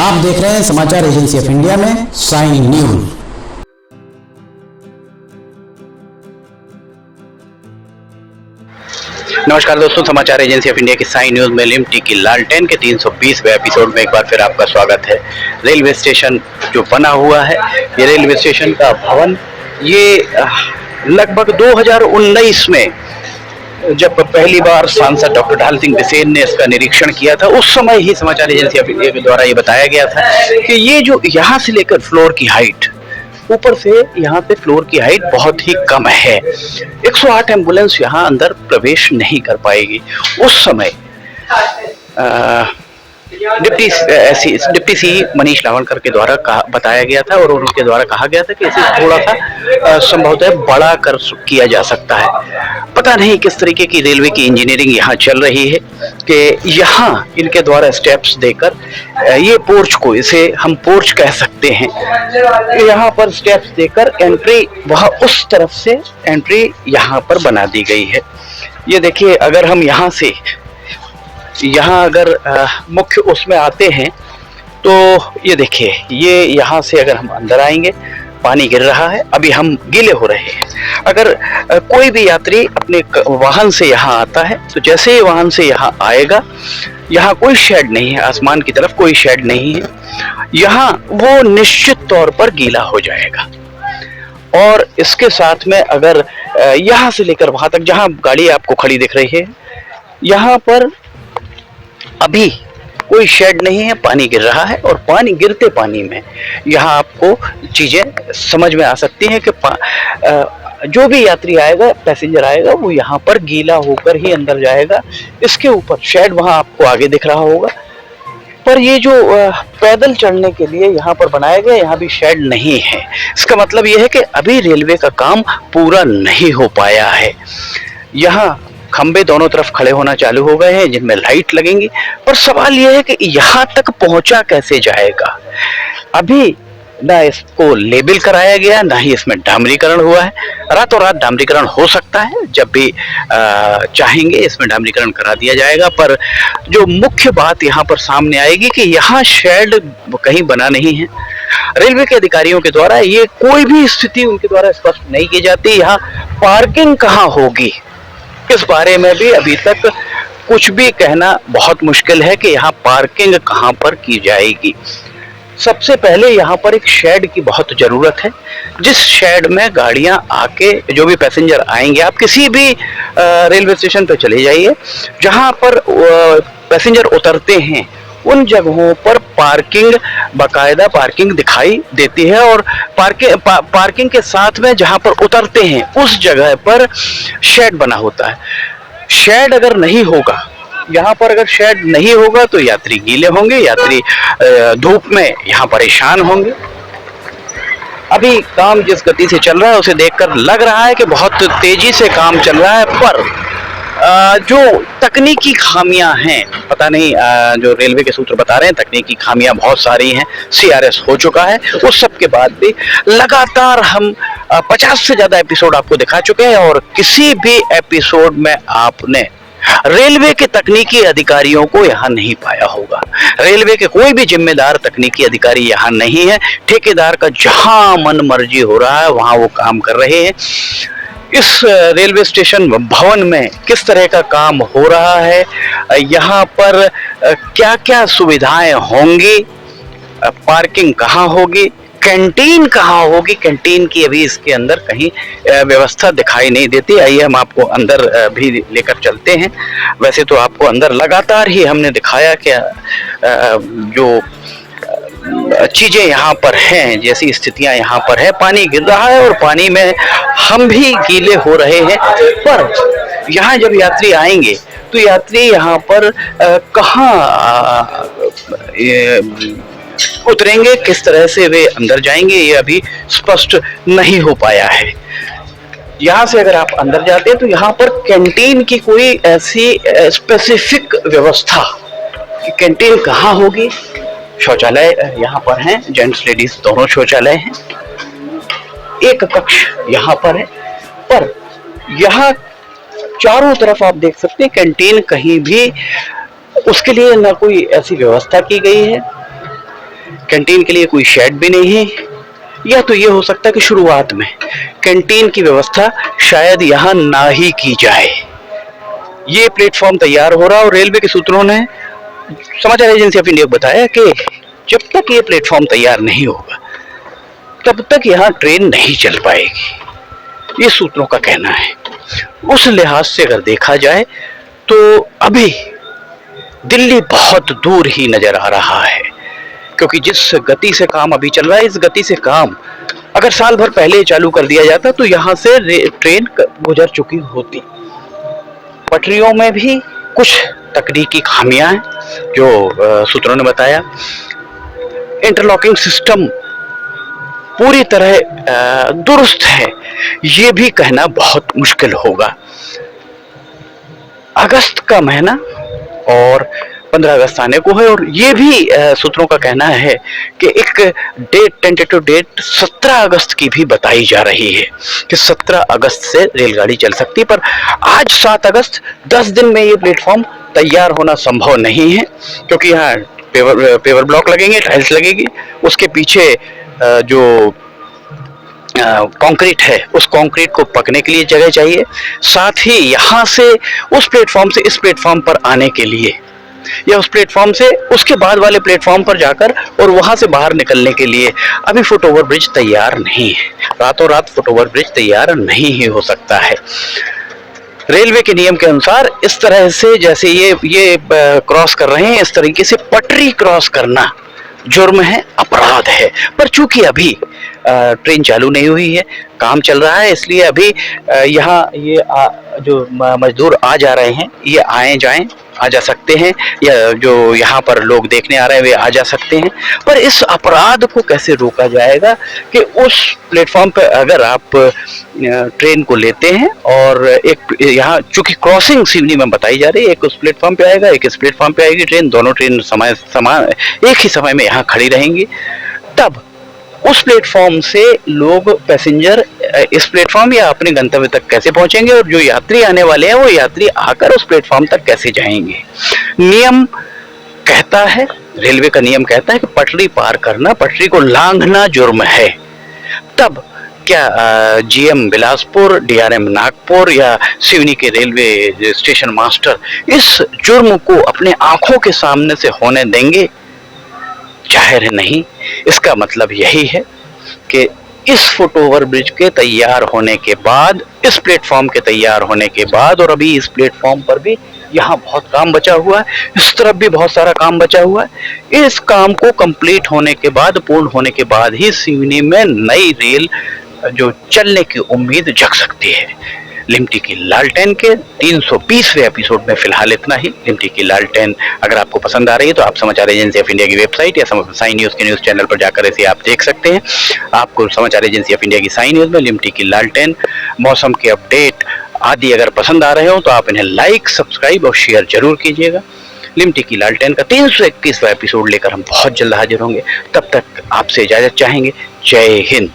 आप देख रहे हैं समाचार एजेंसी ऑफ इंडिया में साइन न्यूज। नमस्कार दोस्तों, समाचार एजेंसी ऑफ इंडिया की साइन न्यूज में लिमटी की लालटेन के 320वें एपिसोड में एक बार फिर आपका स्वागत है। रेलवे स्टेशन जो बना हुआ है, ये रेलवे स्टेशन का भवन, ये लगभग 2019 में जब पहली बार सांसद डॉक्टर ढाल सिंह बिसेन ने इसका निरीक्षण किया था, उस समय ही समाचार एजेंसी ऑफ इंडिया के द्वारा ये बताया गया था कि ये जो यहाँ से लेकर फ्लोर की हाइट, ऊपर से यहाँ पे फ्लोर की हाइट बहुत ही कम है। 108 एम्बुलेंस यहाँ अंदर प्रवेश नहीं कर पाएगी। उस समय डिप्टी सी मनीष लावणकर के द्वारा बताया गया था और उनके द्वारा कहा गया था कि इसे थोड़ा सा संभवतः बड़ा कर किया जा सकता है। पता नहीं किस तरीके की रेलवे की इंजीनियरिंग यहाँ चल रही है कि यहाँ इनके द्वारा स्टेप्स देकर ये पोर्च को, इसे हम पोर्च कह सकते हैं, यहाँ पर स्टेप्स देकर एंट्री वह उस तरफ से एंट्री यहाँ पर बना दी गई है। ये देखिए, अगर हम यहाँ से अगर मुख्य उसमें आते हैं तो ये देखिए, ये यहाँ से अगर हम अंदर आएंगे, पानी गिर रहा है, अभी हम गीले हो रहे हैं। अगर कोई भी यात्री अपने वाहन से यहाँ आता है तो जैसे ही वाहन से यहाँ आएगा, यहाँ कोई शेड नहीं है, आसमान की तरफ कोई शेड नहीं है, यहाँ वो निश्चित तौर पर गीला हो जाएगा। और इसके साथ में अगर यहाँ से लेकर वहां तक जहाँ गाड़ी आपको खड़ी दिख रही है, यहाँ पर अभी कोई शेड नहीं है, पानी गिर रहा है और पानी गिरते पानी में यहाँ आपको चीजें समझ में आ सकती हैं कि जो भी यात्री आएगा, पैसेंजर आएगा, वो यहाँ पर गीला होकर ही अंदर जाएगा। इसके ऊपर शेड वहाँ आपको आगे दिख रहा होगा, पर ये जो पैदल चढ़ने के लिए यहाँ पर बनाया गया, यहाँ भी शेड नहीं है। इसका मतलब ये है कि अभी रेलवे का काम पूरा नहीं हो पाया है। यहाँ खंबे दोनों तरफ खड़े होना चालू हो गए हैं जिनमें लाइट लगेंगी, पर सवाल यह है कि यहाँ तक पहुंचा कैसे जाएगा। अभी ना इसको लेबल कराया गया, ना ही इसमें डामरीकरण हुआ है। रातों रात डामरीकरण हो सकता है, जब भी चाहेंगे इसमें डामरीकरण करा दिया जाएगा। पर जो मुख्य बात यहाँ पर सामने आएगी कि यहाँ शेड कहीं बना नहीं है। रेलवे के अधिकारियों के द्वारा ये कोई भी स्थिति उनके द्वारा स्पष्ट नहीं की जाती। यहाँ पार्किंग कहाँ होगी, इस बारे में भी अभी तक कुछ भी कहना बहुत मुश्किल है कि यहाँ पार्किंग कहाँ पर की जाएगी। सबसे पहले यहाँ पर एक शेड की बहुत जरूरत है, जिस शेड में गाड़ियां आके, जो भी पैसेंजर आएंगे, आप किसी भी रेलवे स्टेशन पर चले जाइए, जहाँ पर पैसेंजर उतरते हैं उन जगहों पर पार्किंग, बाकायदा पार्किंग दिखाई देती है। और पार्किंग के साथ में जहां पर उतरते हैं उस जगह पर शेड बना होता है। शेड अगर नहीं होगा, यहाँ पर अगर शेड नहीं होगा तो यात्री गीले होंगे, यात्री धूप में यहाँ परेशान होंगे। अभी काम जिस गति से चल रहा है उसे देखकर लग रहा है कि बहुत तेजी से काम चल रहा है, पर जो तकनीकी खामियां हैं, पता नहीं, जो रेलवे के सूत्र बता रहे हैं तकनीकी खामियां बहुत सारी हैं। CRS हो चुका है, उस सब के बाद भी लगातार हम 50 से ज्यादा एपिसोड आपको दिखा चुके हैं और किसी भी एपिसोड में आपने रेलवे के तकनीकी अधिकारियों को यहाँ नहीं पाया होगा। रेलवे के कोई भी जिम्मेदार तकनीकी अधिकारी यहाँ नहीं है। ठेकेदार का जहां मन मर्जी हो रहा है वहां वो काम कर रहे हैं। इस रेलवे स्टेशन भवन में किस तरह का काम हो रहा है, यहाँ पर क्या क्या सुविधाएं होंगी, पार्किंग कहाँ होगी, कैंटीन कहाँ होगी, कैंटीन की अभी इसके अंदर कहीं व्यवस्था दिखाई नहीं देती। आइए हम आपको अंदर भी लेकर चलते हैं। वैसे तो आपको अंदर लगातार ही हमने दिखाया कि जो चीजें यहाँ पर हैं, जैसी स्थितियां यहाँ पर है, पानी गिर रहा है और पानी में हम भी गीले हो रहे हैं। पर यहाँ जब यात्री आएंगे तो यात्री यहाँ पर कहाँ उतरेंगे, किस तरह से वे अंदर जाएंगे, ये अभी स्पष्ट नहीं हो पाया है। यहाँ से अगर आप अंदर जाते हैं तो यहाँ पर कैंटीन की कोई ऐसी स्पेसिफिक व्यवस्था, कैंटीन कहाँ होगी, शौचालय यहाँ पर हैं, जेंट्स लेडीज दोनों शौचालय हैं, एक कक्ष यहाँ पर है, पर यहाँ चारों तरफ आप देख सकते हैं कैंटीन कहीं भी उसके लिए ना कोई ऐसी व्यवस्था की गई है, कैंटीन के लिए कोई शेड भी नहीं है, या तो ये हो सकता है कि शुरुआत में कैंटीन की व्यवस्था शायद यहाँ ना ही की जाए। ये प्लेटफॉर्म तैयार हो रहा और रेलवे के सूत्रों ने समाचार एजेंसी ऑफ इंडिया को बताया कि जब तक ये प्लेटफॉर्म तैयार नहीं होगा तब तक यहाँ ट्रेन नहीं चल पाएगी, ये सूत्रों का कहना है। उस लिहाज से अगर देखा जाए तो अभी दिल्ली बहुत दूर ही नजर आ रहा है, क्योंकि जिस गति से काम अभी चल रहा है, इस गति से काम अगर साल भर पहले चालू कर दिया जाता तो यहाँ से ट्रेन गुजर चुकी होती। पटरियों में भी कुछ तकनीकी खामियां हैं जो सूत्रों ने बताया। इंटरलॉकिंग सिस्टम पूरी तरह दुरुस्त है, ये भी कहना बहुत मुश्किल होगा। अगस्त का महीना और 15 अगस्त आने को है और ये भी सूत्रों का कहना है कि एक डेट, टेंटेटिव डेट 17 अगस्त की भी बताई जा रही है कि 17 अगस्त से रेलगाड़ी चल सकती है। पर आज 7 अगस्त, 10 दिन में ये प्लेटफॉर्म तैयार होना संभव नहीं है, क्योंकि यहाँ पेवर ब्लॉक लगेंगे, टाइल्स लगेगी, उसके पीछे जो कंक्रीट है उस कंक्रीट को पकने के लिए जगह चाहिए, साथ ही यहाँ से उस प्लेटफॉर्म से इस प्लेटफॉर्म पर आने के लिए या उस प्लेटफॉर्म से उसके बाद वाले प्लेटफॉर्म पर जाकर और वहां से बाहर निकलने के लिए अभी फुट ओवर ब्रिज तैयार नहीं है। रातों रात फुट ओवर ब्रिज तैयार नहीं ही हो सकता है। रेलवे के नियम के अनुसार इस तरह से जैसे ये क्रॉस कर रहे हैं, इस तरीके से पटरी क्रॉस करना जुर्म है, अपराध है। पर चूंकि अभी ट्रेन चालू नहीं हुई है, काम चल रहा है, इसलिए अभी यहाँ ये जो मजदूर आ जा रहे हैं ये आए जाएं, आ जा सकते हैं, या जो यहाँ पर लोग देखने आ रहे हैं वे आ जा सकते हैं। पर इस अपराध को कैसे रोका जाएगा कि उस प्लेटफॉर्म पर अगर आप ट्रेन को लेते हैं और एक यहाँ चूंकि क्रॉसिंग सिवनी में बताई जा रही है, एक उस प्लेटफॉर्म पे आएगा, एक इस प्लेटफॉर्म पे आएगी ट्रेन, दोनों ट्रेन एक ही समय में यहाँ खड़ी रहेंगी, तब उस प्लेटफॉर्म से लोग, पैसेंजर इस प्लेटफॉर्म या अपने गंतव्य तक कैसे पहुंचेंगे और जो यात्री आने वाले हैं वो यात्री आकर उस प्लेटफॉर्म तक कैसे जाएंगे। नियम कहता है, रेलवे का नियम कहता है कि पटरी पार करना, पटरी को लांघना जुर्म है। तब क्या जीएम बिलासपुर, डीआरएम नागपुर या सिवनी के रेलवे स्टेशन मास्टर इस जुर्म को अपने आंखों के सामने से होने देंगे? जाहिर है नहीं। इसका मतलब यही है कि इस फुट ओवर ब्रिज के तैयार होने के बाद, इस प्लेटफॉर्म के तैयार होने के बाद, और अभी इस प्लेटफॉर्म पर भी यहाँ बहुत काम बचा हुआ है, इस तरफ भी बहुत सारा काम बचा हुआ है। इस काम को कंप्लीट होने के बाद, पूर्ण होने के बाद ही सिवनी में नई रेल जो चलने की उम्मीद जग सकती है। लिमटी की लालटेन के 320वें एपिसोड में फिलहाल इतना ही। लिमटी की लालटेन अगर आपको पसंद आ रही है तो आप समाचार एजेंसी ऑफ इंडिया की वेबसाइट या साई न्यूज़ के न्यूज़ चैनल पर जाकर इसे आप देख सकते हैं। आपको समाचार एजेंसी ऑफ इंडिया की साई न्यूज़ में लिमटी की लालटेन, मौसम के अपडेट आदि अगर पसंद आ रहे हो तो आप इन्हें लाइक, सब्सक्राइब और शेयर जरूर कीजिएगा। लिमटी की लालटेन का 321वां एपिसोड लेकर हम बहुत जल्द हाजिर होंगे। तब तक आपसे इजाजत चाहेंगे। जय हिंद।